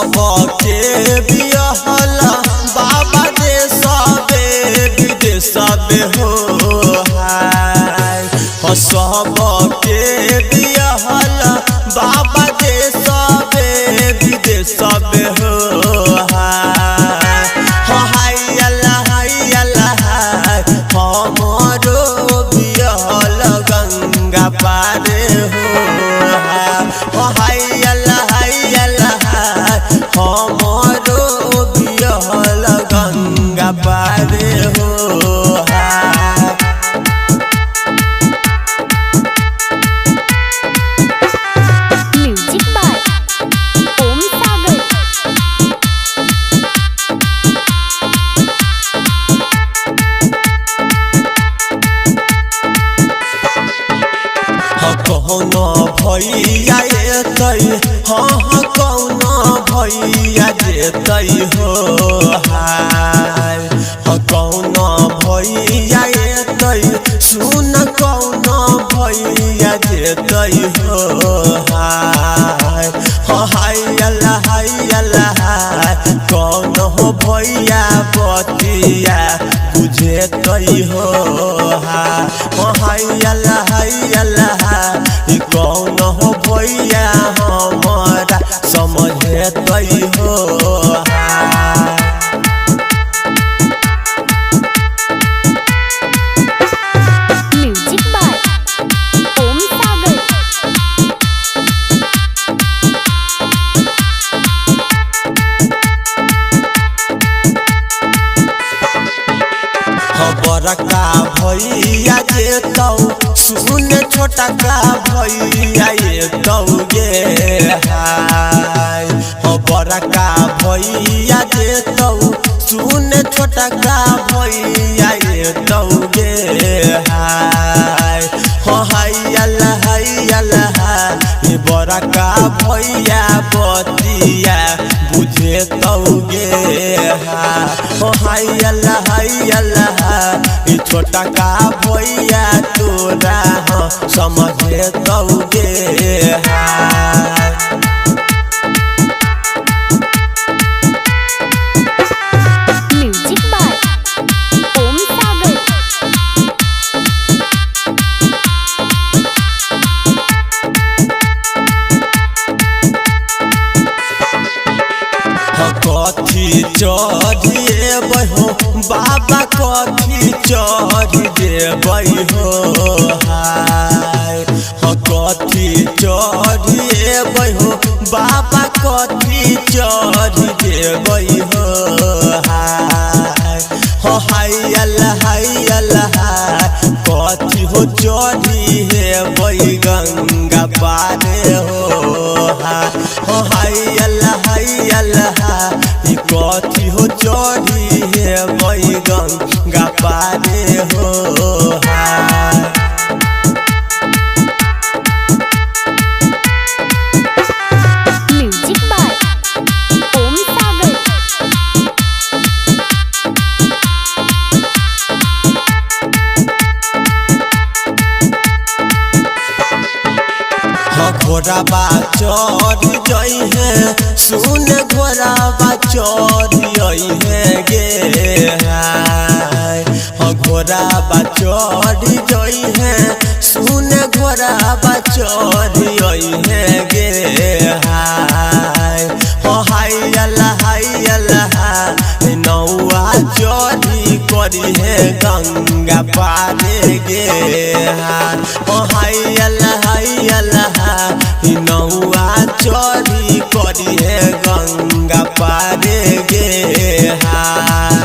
सबके बिहल बाबा दे सबे विदेश हो हाय सबके बिहल बाबा दे सबे विदेश हो हाय अल्लाह हमरो बिहल गंगा पारे हो हाय अल्लाह हमरो बिहल गंगा पारे हो कौनो भैया हाँ कौनो भैया जेतै हो हाय कौनो भैया सुन कौनो भैया जेतै हो हाय अल्लाह कौनो भैया बतिया बुझेतै हो हाय अल्लाह कौन हो भैया हमारा समझेतै हो म्यूजिक बाय ओम सागर। बड़का भैया जेतौ सुन छोटा का भैया एतौ गे हाय बड़का भैया जेतौ सुन छोटा का भैया एतौ गे हाय अल्लाह बड़का भैया बतिया बुझेतौ गे हाय अल्लाह छोटा का भैया तोरा समझेतौ गे म्यूजिक बाय ओम सागर। कथी चढ़िए बहो बाबा कथी चढ़ देबै हो हाय कथी चढ़िए बहो बाबा कथी चढ़ देबै हो हाय अल्लाह कथी हो चढ़ी हेबै गंगा पारे हो हाय अल्लाह कथी हो चढ़ी हेबै गंगा पारे हो म्यूजिक बाय ओम सागर। घोड़ाबा चढ़ जई है सुन घोड़ाबा चढ़ है गे हाय घोड़ाबा चढ़ जई है सुन घोड़ाबा चढ़ है गे हाय अल्लाह नौआ चढ़ी करी है गंगा पारे गे हाय अल्लाह नौआ चढ़ी करी है गंगा पारे गे हाय।